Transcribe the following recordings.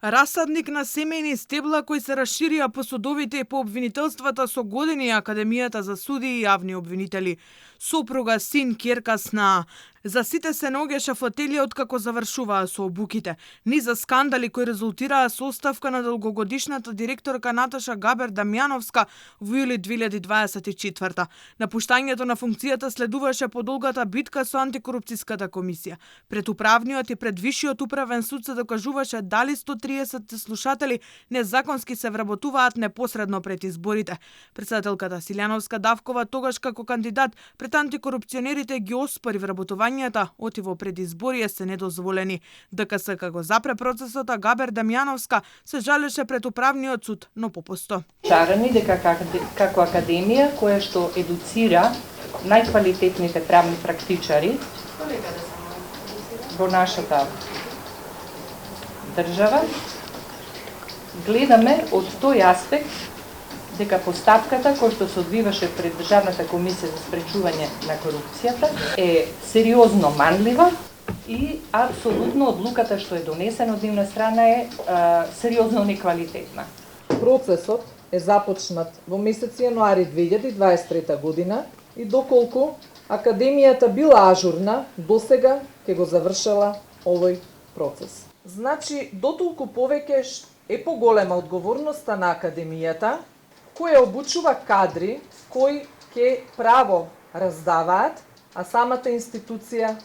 Расадник на семејни стебла кои се расширија по судовите и по обвинителствата со години Академијата за судии и јавни обвинители. Сопруга, син, ќерка, снаа. За сите се наоѓаше фотелија откако завршуваа со обуките. Ни за скандали кои резултираа со оставка на долгогодишната директорка Наташа Габер Дамјановска во јули 2024. Напуштањето на функцијата следуваше по долгата битка со антикорупцијската комисија. Пред управниот и пред вишиот управен суд се докажуваше дали 130 слушатели незаконски се вработуваат непосредно пред изборите. Председателката Силјановска Давкова тогаш како кандидат пред антикорупционерите ги оспори вработувањето отиво пред изборија се недозволени. ДКС како запре процесот, а Габер Дамјановска се жалеше пред управниот суд, но попусто. Шарани дека како академија која што едуцира најквалитетните правни практичари во нашата држава, гледаме од тој аспект дека постапката која што се одвиваше пред Државната комисија за спречување на корупцијата е сериозно манлива и апсолутно одлуката што е донесена од нивна страна е сериозно неквалитетна. Процесот е започнат во месец јануари 2023 година и доколку Академијата била ажурна, досега ќе го завршила овој процес. Значи, дотолку повеќе е поголема одговорноста на Академијата, која обучува кадри кои ќе право раздаваат, а самата институција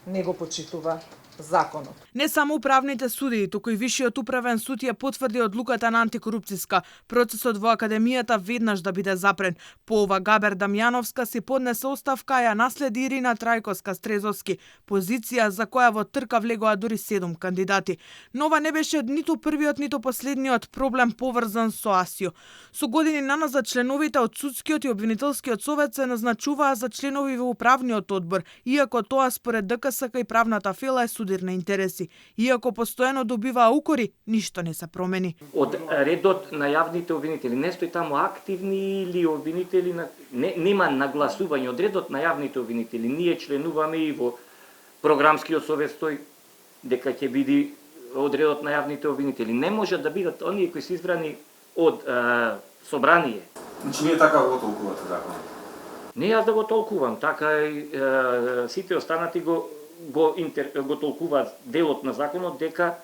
не го почитува законот. Не само управните судии, туку и Вишиот управен суд ја потврди одлуката на антикорупцијска. Процесот во Академијата веднаш да биде запрен. По ова Габер Дамјановска си поднесе оставка, ја наследи Ирина Трајковска-Стрезовски, позиција за која во трка влегоа дури 7 кандидати. Но ова не беше ниту првиот, ниту последниот проблем поврзан со АСИО. Со години наназад членовите од судскиот и обвинителскиот совет се назначуваа за членови во управниот одбор, иако тоа според ДКСК и правната фела е судир на интереси. Иако постојано добиваа укори, ништо не се промени. Од редот на јавните обвинители не стои таму активни или обвинители, нема нагласување од редот на јавните обвинители. Ние членуваме и во програмскиот совет стои дека ќе биде од редот на јавните обвинители. Не може да бидат оние кои се избрани од собрание. Значи ние така го толкувате законот? Не јас да го толкувам, така и сите останати го толкуваат делот на законот дека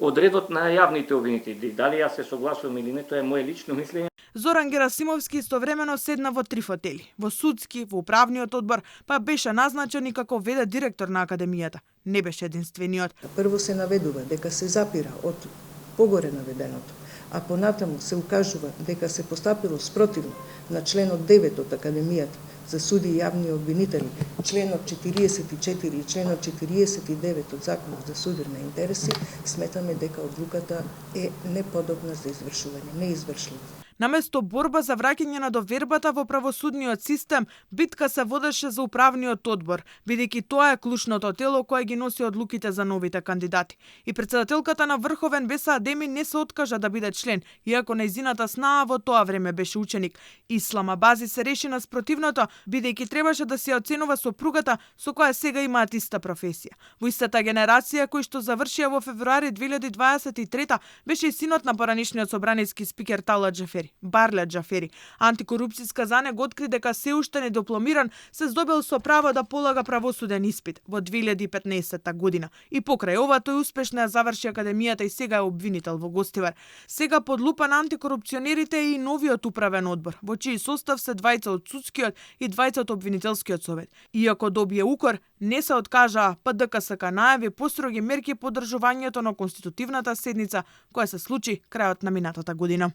од редот на јавните обвинители. Дали јас се согласувам или не, тоа е моје лично мислење. Зоран Герасимовски истовремено седна во 3 фотели. Во судски, во управниот одбор, па беше назначен и како веде директор на Академијата. Не беше единствениот. Прво се наведува дека се запира од погоре наведеното, а понатаму се укажува дека се постапило спротивно на членот 9 од Академијата за суди и јавни обвинители, членот 44 и членот 49 од Законот за судир на интереси, сметаме дека одлуката е неподобна за извршување, неизвршлива. Наместо борба за враќање на довербата во правосудниот систем, битка се водеше за управниот одбор, бидејќи тоа е клучното тело кое ги носи одлуките за новите кандидати. И председателката на Врховен Веса Адеми не се откажа да биде член, иако нејзината снаа во тоа време беше ученик. Ислама Бази се реши на спротивното, бидејќи требаше да се оценува сопругата со која сега имаат иста професија. Во истата генерација кој што завршија во февруари 2023 беше и синот на поранешниот собраниски спикер Талат Џафери, Барлет Џафери. Антикорупцијска за него откри дека се уште недипломиран се здобил со право да полага правосуден испит во 2015 година. И покрај ова тој успешно ја заврши Академијата и сега е обвинител во Гостивар. Сега под лупа на антикорупционерите е и новиот управен одбор, во чиј состав се двајца од судскиот и двајца од обвинителскиот совет. Иако добие укор, не се откажаа, па ДКСК најави построги мерки по одржувањето на конститутивната седница која се случи крајот на минатата година.